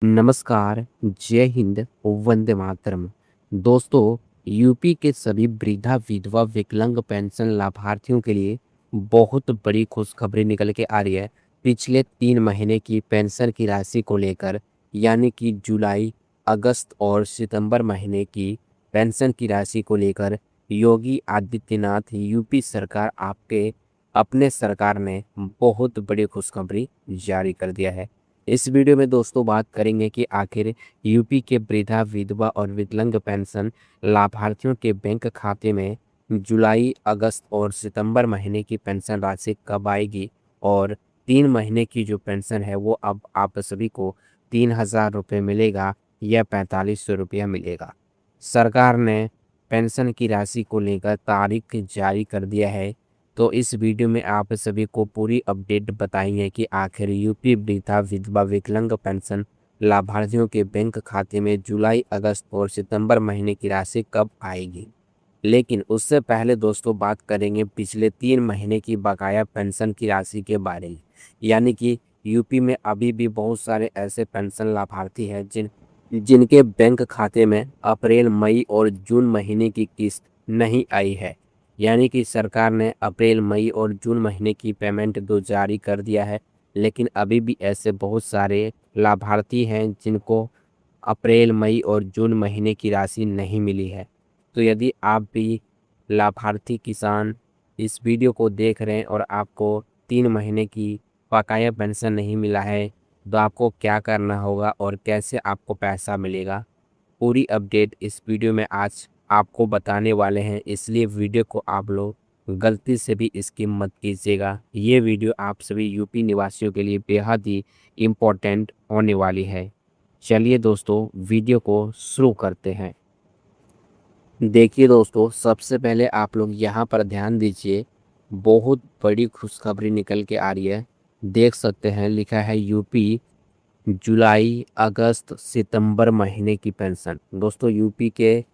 नमस्कार, जय हिंद, वंदे मातरम। दोस्तों, यूपी के सभी वृद्धा विधवा विकलांग पेंशन लाभार्थियों के लिए बहुत बड़ी खुशखबरी निकल के आ रही है। पिछले 3 महीने की पेंशन की राशि को लेकर, यानी कि जुलाई, अगस्त और सितंबर महीने की पेंशन की राशि को लेकर योगी आदित्यनाथ यूपी सरकार आपके अपने सरकार ने बहुत बड़ी खुशखबरी जारी कर दिया है। इस वीडियो में दोस्तों बात करेंगे कि आखिर यूपी के वृद्धा विधवा और विकलांग पेंशन लाभार्थियों के बैंक खाते में जुलाई, अगस्त और सितंबर महीने की पेंशन राशि कब आएगी और 3 महीने की जो पेंशन है वो अब आप सभी को 3,000 रुपये मिलेगा या 4,500 रुपया मिलेगा। सरकार ने पेंशन की राशि को लेकर तारीख जारी कर दिया है। तो इस वीडियो में आप सभी को पूरी अपडेट बताएंगे कि आखिर यूपी वृद्धा विधवा विकलांग पेंशन लाभार्थियों के बैंक खाते में जुलाई, अगस्त और सितंबर महीने की राशि कब आएगी। लेकिन उससे पहले दोस्तों बात करेंगे पिछले 3 महीने की बकाया पेंशन की राशि के बारे में। यानी कि यूपी में अभी भी बहुत सारे ऐसे पेंशन लाभार्थी हैं जिनके बैंक खाते में अप्रैल, मई और जून महीने की किस्त नहीं आई है। यानी कि सरकार ने अप्रैल, मई और जून महीने की पेमेंट जारी कर दिया है, लेकिन अभी भी ऐसे बहुत सारे लाभार्थी हैं जिनको अप्रैल, मई और जून महीने की राशि नहीं मिली है। तो यदि आप भी लाभार्थी किसान इस वीडियो को देख रहे हैं और आपको 3 महीने की बकाया पेंशन नहीं मिला है, तो आपको क्या करना होगा और कैसे आपको पैसा मिलेगा, पूरी अपडेट इस वीडियो में आज आपको बताने वाले हैं। इसलिए वीडियो को आप लोग गलती से भी स्किप मत कीजिएगा। ये वीडियो आप सभी यूपी निवासियों के लिए बेहद ही इम्पोर्टेंट होने वाली है। चलिए दोस्तों, वीडियो को शुरू करते हैं। देखिए दोस्तों, सबसे पहले आप लोग यहाँ पर ध्यान दीजिए, बहुत बड़ी खुशखबरी निकल के आ रही है। देख सकते हैं लिखा है यूपी जुलाई, अगस्त, सितंबर महीने की पेंशन। दोस्तों, यूपी के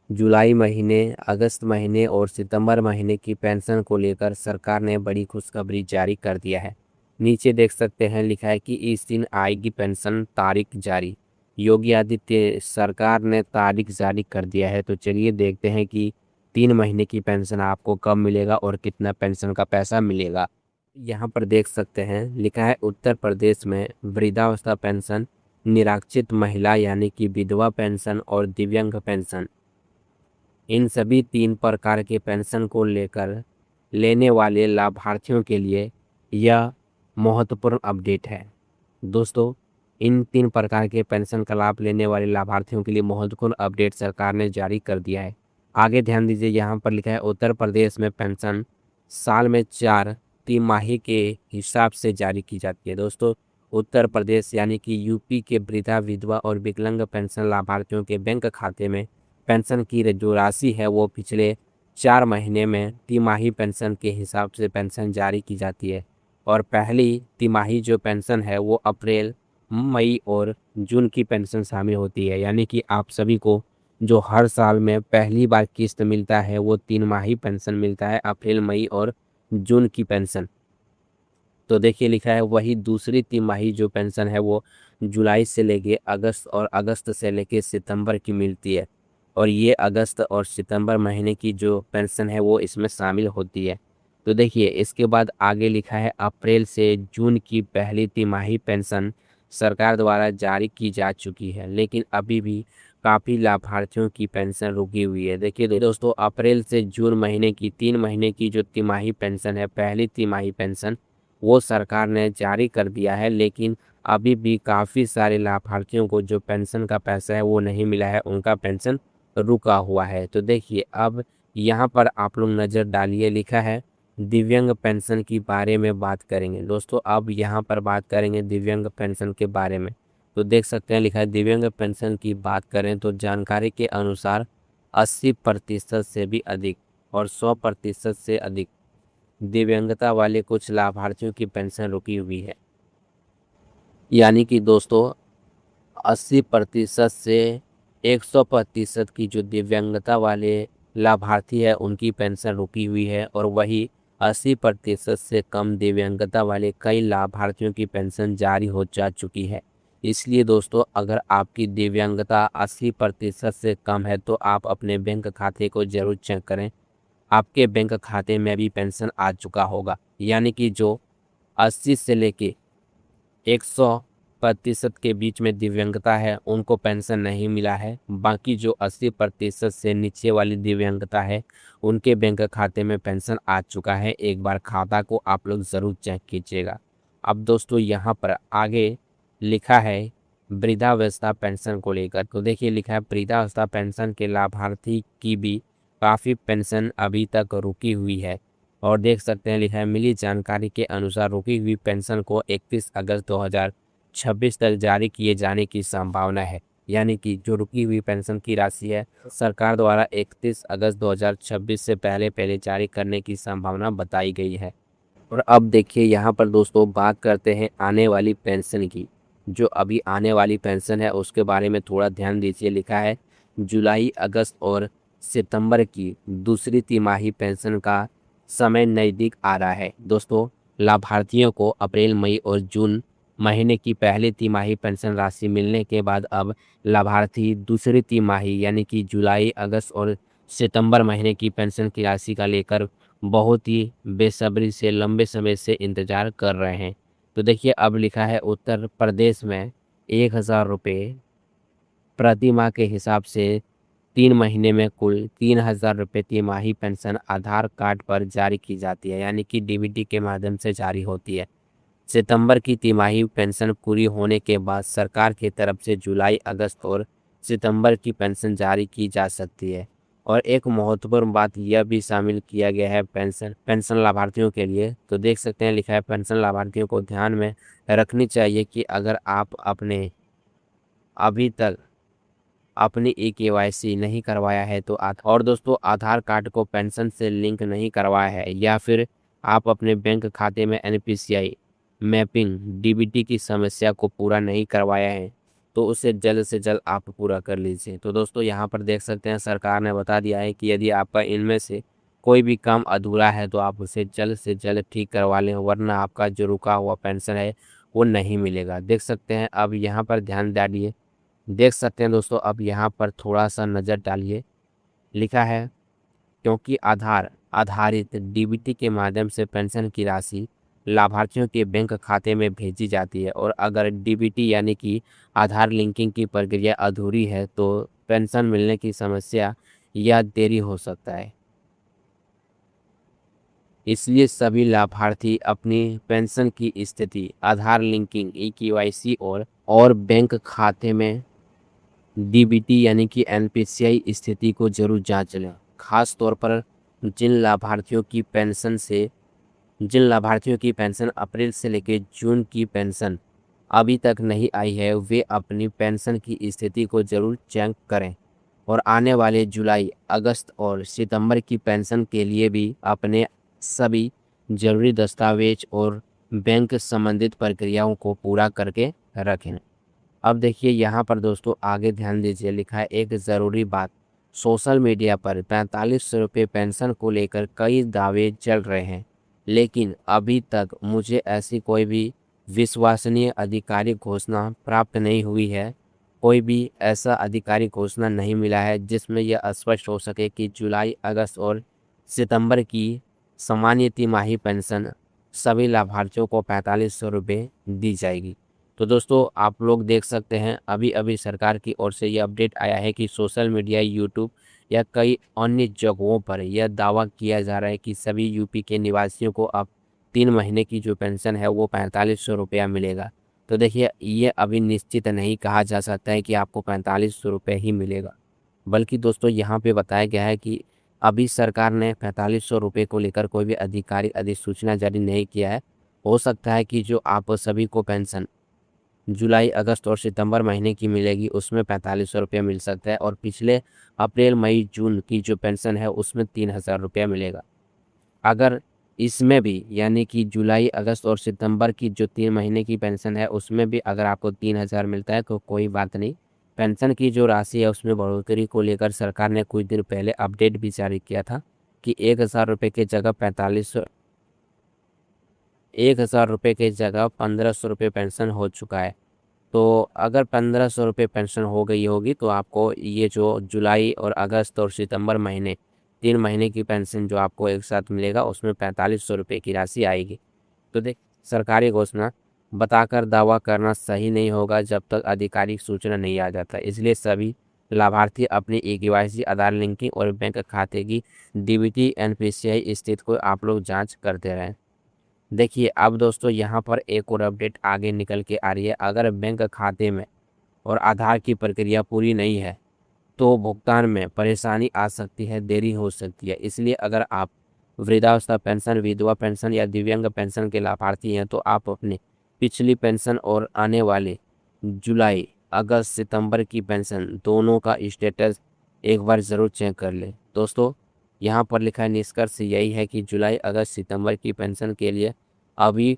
जुलाई महीने, अगस्त महीने और सितंबर महीने की पेंशन को लेकर सरकार ने बड़ी खुशखबरी जारी कर दिया है। नीचे देख सकते हैं लिखा है कि इस दिन आएगी पेंशन, तारीख जारी। योगी आदित्य सरकार ने तारीख जारी कर दिया है। तो चलिए देखते हैं कि 3 महीने की पेंशन आपको कब मिलेगा और कितना पेंशन का पैसा मिलेगा। यहाँ पर देख सकते हैं लिखा है उत्तर प्रदेश में वृद्धावस्था पेंशन, निराश्रित महिला यानी कि विधवा पेंशन और दिव्यांग पेंशन, इन सभी 3 प्रकार के पेंशन को लेकर लेने वाले लाभार्थियों के लिए यह महत्वपूर्ण अपडेट है। दोस्तों, इन 3 प्रकार के पेंशन का लाभ लेने वाले लाभार्थियों के लिए महत्वपूर्ण अपडेट सरकार ने जारी कर दिया है। आगे ध्यान दीजिए, यहाँ पर लिखा है उत्तर प्रदेश में पेंशन साल में 4 तिमाही के हिसाब से जारी की जाती है। दोस्तों, उत्तर प्रदेश यानी कि यूपी के वृद्धा विधवा और विकलांग पेंशन लाभार्थियों के बैंक खाते में पेंशन की जो राशि है वो पिछले 4 महीने में तिमाही पेंशन के हिसाब से पेंशन जारी की जाती है। और पहली तिमाही जो पेंशन है वो अप्रैल, मई और जून की पेंशन शामिल होती है। यानी कि आप सभी को जो हर साल में पहली बार किस्त मिलता है वो 3 माही पेंशन मिलता है, अप्रैल, मई और जून की पेंशन। तो देखिए लिखा है वही दूसरी तिमाही जो पेंशन है वो जुलाई से लेके अगस्त और अगस्त से लेके सितंबर की मिलती है। और ये अगस्त और सितंबर महीने की जो पेंशन है वो इसमें शामिल होती है। तो देखिए इसके बाद आगे लिखा है अप्रैल से जून की पहली तिमाही पेंशन सरकार द्वारा जारी की जा चुकी है, लेकिन अभी भी काफ़ी लाभार्थियों की पेंशन रुकी हुई है। देखिए दोस्तों, अप्रैल से जून महीने की 3 महीने की जो तिमाही पेंशन है, पहली तिमाही पेंशन, वो सरकार ने जारी कर दिया है, लेकिन अभी भी काफ़ी सारे लाभार्थियों को जो पेंशन का पैसा है वो नहीं मिला है, उनका पेंशन रुका हुआ है। तो देखिए अब यहाँ पर आप लोग नज़र डालिए, लिखा है दिव्यांग पेंशन के बारे में बात करेंगे। दोस्तों, अब यहाँ पर बात करेंगे दिव्यांग पेंशन के बारे में। तो देख सकते हैं लिखा है दिव्यांग पेंशन की बात करें तो जानकारी के अनुसार 80% से भी अधिक और 100% से अधिक दिव्यांगता वाले कुछ लाभार्थियों की पेंशन रुकी हुई है। यानी कि दोस्तों 80% से 100% की जो दिव्यांगता वाले लाभार्थी है उनकी पेंशन रुकी हुई है, और वही 80% से कम दिव्यांगता वाले कई लाभार्थियों की पेंशन जारी हो जा चुकी है। इसलिए दोस्तों अगर आपकी दिव्यांगता 80% से कम है तो आप अपने बैंक खाते को जरूर चेक करें। आपके बैंक खाते में भी पेंशन आ चुका होगा, यानी कि जो 80 से लेके 100% के बीच में दिव्यांगता है उनको पेंशन नहीं मिला है। बाकी जो 80% से नीचे वाली दिव्यांगता है उनके बैंक खाते में पेंशन आ चुका है। एक बार खाता को आप लोग ज़रूर चेक कीजिएगा। अब दोस्तों यहाँ पर आगे लिखा है वृद्धावस्था पेंशन को लेकर, तो देखिए लिखा है वृद्धावस्था पेंशन के लाभार्थी की भी काफ़ी पेंशन अभी तक रुकी हुई है। और देख सकते हैं लिखा है मिली जानकारी के अनुसार रुकी हुई पेंशन को 31 अगस्त 2026 तक जारी किए जाने की संभावना है। यानी कि जो रुकी हुई पेंशन की राशि है सरकार द्वारा 31 अगस्त 2026 से पहले पहले जारी करने की संभावना बताई गई है। और अब देखिए यहाँ पर दोस्तों बात करते हैं आने वाली पेंशन की। जो अभी आने वाली पेंशन है उसके बारे में थोड़ा ध्यान दीजिए। लिखा है जुलाई अगस्त और सितंबर की दूसरी तिमाही पेंशन का समय नज़दीक आ रहा है। दोस्तों लाभार्थियों को अप्रैल मई और जून महीने की पहली तिमाही पेंशन राशि मिलने के बाद अब लाभार्थी दूसरी तिमाही यानी कि जुलाई अगस्त और सितंबर महीने की पेंशन की राशि का लेकर बहुत ही बेसब्री से लंबे समय से इंतज़ार कर रहे हैं। तो देखिए अब लिखा है उत्तर प्रदेश में 1000 रुपये प्रति माह के हिसाब से 3 महीने में कुल 3000 रुपये तिमाही पेंशन आधार कार्ड पर जारी की जाती है, यानी कि डीबीटी के माध्यम से जारी होती है। सितंबर की तिमाही पेंशन पूरी होने के बाद सरकार की तरफ से जुलाई अगस्त और सितंबर की पेंशन जारी की जा सकती है। और एक महत्वपूर्ण बात यह भी शामिल किया गया है पेंशन लाभार्थियों के लिए। तो देख सकते हैं लिखा है पेंशन लाभार्थियों को ध्यान में रखनी चाहिए कि अगर आप अपने अभी तक अपनी ई-केवाईसी नहीं करवाया है तो और दोस्तों आधार कार्ड को पेंशन से लिंक नहीं करवाया है या फिर आप अपने बैंक खाते में एनपीसीआई मैपिंग डीबीटी की समस्या को पूरा नहीं करवाया है तो उसे जल्द से जल्द आप पूरा कर लीजिए। तो दोस्तों यहाँ पर देख सकते हैं सरकार ने बता दिया है कि यदि आपका इनमें से कोई भी काम अधूरा है तो आप उसे जल्द से जल्द ठीक करवा लें, वरना आपका जो रुका हुआ पेंशन है वो नहीं मिलेगा। देख सकते हैं अब यहाँ पर ध्यान डालिए। देख सकते हैं दोस्तों अब यहाँ पर थोड़ा सा नज़र डालिए। लिखा है क्योंकि आधारित डीबीटी के माध्यम से पेंशन की राशि लाभार्थियों के बैंक खाते में भेजी जाती है और अगर डीबीटी यानी कि आधार लिंकिंग की प्रक्रिया अधूरी है तो पेंशन मिलने की समस्या या देरी हो सकता है। इसलिए सभी लाभार्थी अपनी पेंशन की स्थिति आधार लिंकिंग ई-केवाईसी और बैंक खाते में डीबीटी यानी कि एनपीसीआई स्थिति को जरूर जांच लें। खास तौर पर जिन लाभार्थियों की पेंशन अप्रैल से लेकर जून की पेंशन अभी तक नहीं आई है वे अपनी पेंशन की स्थिति को जरूर चेक करें और आने वाले जुलाई अगस्त और सितंबर की पेंशन के लिए भी अपने सभी जरूरी दस्तावेज और बैंक संबंधित प्रक्रियाओं को पूरा करके रखें। अब देखिए यहाँ पर दोस्तों आगे ध्यान दीजिए। लिखा है एक ज़रूरी बात, सोशल मीडिया पर 4500 रुपये पेंशन को लेकर कई दावे चल रहे हैं, लेकिन अभी तक मुझे ऐसी कोई भी विश्वसनीय आधिकारिक घोषणा प्राप्त नहीं हुई है। कोई भी ऐसा आधिकारिक घोषणा नहीं मिला है जिसमें यह स्पष्ट हो सके कि जुलाई अगस्त और सितंबर की सामान्य तिमाही पेंशन सभी लाभार्थियों को 4500 रुपये दी जाएगी। तो दोस्तों आप लोग देख सकते हैं अभी अभी सरकार की ओर से ये अपडेट आया है कि सोशल मीडिया यूट्यूब या कई अन्य जगहों पर यह दावा किया जा रहा है कि सभी यूपी के निवासियों को अब 3 महीने की जो पेंशन है वो 4500 रुपया मिलेगा। तो देखिए ये अभी निश्चित नहीं कहा जा सकता है कि आपको 4500 रुपये ही मिलेगा, बल्कि दोस्तों यहाँ पे बताया गया है कि अभी सरकार ने 4500 रुपये को लेकर कोई भी आधिकारिक अधिसूचना जारी नहीं किया है। हो सकता है कि जो आप सभी को पेंशन जुलाई अगस्त और सितंबर महीने की मिलेगी उसमें 4500 रुपये मिल सकता है और पिछले अप्रैल मई जून की जो पेंशन है उसमें 3000 रुपया मिलेगा। अगर इसमें भी यानी कि जुलाई अगस्त और सितंबर की जो 3 महीने की पेंशन है उसमें भी अगर आपको 3000 मिलता है तो कोई बात नहीं। पेंशन की जो राशि है उसमें बढ़ोतरी को लेकर सरकार ने कुछ दिन पहले अपडेट भी जारी किया था कि 1000 रुपये की जगह 1500 रुपये पेंशन हो चुका है। तो अगर 1500 रुपये पेंशन हो गई होगी तो आपको ये जो जुलाई और अगस्त और सितंबर महीने 3 महीने की पेंशन जो आपको एक साथ मिलेगा उसमें 4500 रुपये की राशि आएगी। तो देख, सरकारी घोषणा बताकर दावा करना सही नहीं होगा जब तक आधिकारिक सूचना नहीं आ जाता। इसलिए सभी लाभार्थी अपनी केवाईसी, आधार लिंकिंग और बैंक खाते की डीबीटी एनपीसीआई स्थिति को आप लोग जांच करते रहें। देखिए अब दोस्तों यहाँ पर एक और अपडेट आगे निकल के आ रही है। अगर बैंक खाते में और आधार की प्रक्रिया पूरी नहीं है तो भुगतान में परेशानी आ सकती है, देरी हो सकती है। इसलिए अगर आप वृद्धावस्था पेंशन, विधवा पेंशन या दिव्यांग पेंशन के लाभार्थी हैं तो आप अपने पिछली पेंशन और आने वाले जुलाई, अगस्त, सितंबर की पेंशन दोनों का स्टेटस एक बार ज़रूर चेक कर लें। दोस्तों यहाँ पर लिखा है, निष्कर्ष यही है कि जुलाई, अगस्त, सितंबर की पेंशन के लिए अभी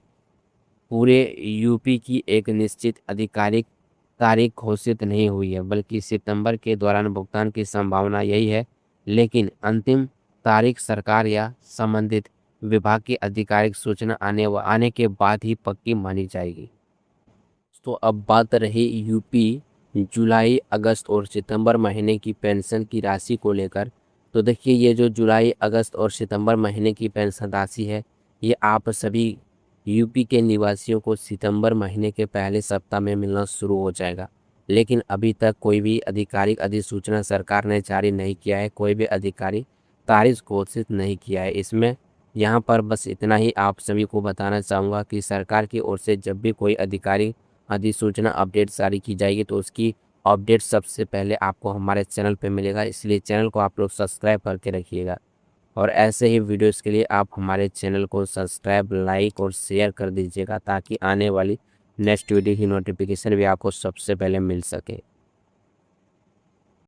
पूरे यूपी की एक निश्चित आधिकारिक तारीख घोषित नहीं हुई है, बल्कि सितंबर के दौरान भुगतान की संभावना यही है। लेकिन अंतिम तारीख सरकार या संबंधित विभाग की आधिकारिक सूचना आने के बाद ही पक्की मानी जाएगी। तो अब बात रही यूपी जुलाई, अगस्त और सितंबर महीने की पेंशन की राशि को लेकर। तो देखिए ये जो जुलाई, अगस्त और सितंबर महीने की पेंशन राशि है ये आप सभी यूपी के निवासियों को सितंबर महीने के पहले सप्ताह में मिलना शुरू हो जाएगा। लेकिन अभी तक कोई भी आधिकारिक अधिसूचना सरकार ने जारी नहीं किया है, कोई भी आधिकारिक तारीख घोषित नहीं किया है। इसमें यहाँ पर बस इतना ही आप सभी को बताना चाहूँगा कि सरकार की ओर से जब भी कोई आधिकारिक अधिसूचना अपडेट जारी की जाएगी तो उसकी अपडेट सबसे पहले आपको हमारे चैनल पे मिलेगा। इसलिए चैनल को आप लोग सब्सक्राइब करके रखिएगा और ऐसे ही वीडियोस के लिए आप हमारे चैनल को सब्सक्राइब, लाइक और शेयर कर दीजिएगा ताकि आने वाली नेक्स्ट वीडियो की नोटिफिकेशन भी आपको सबसे पहले मिल सके।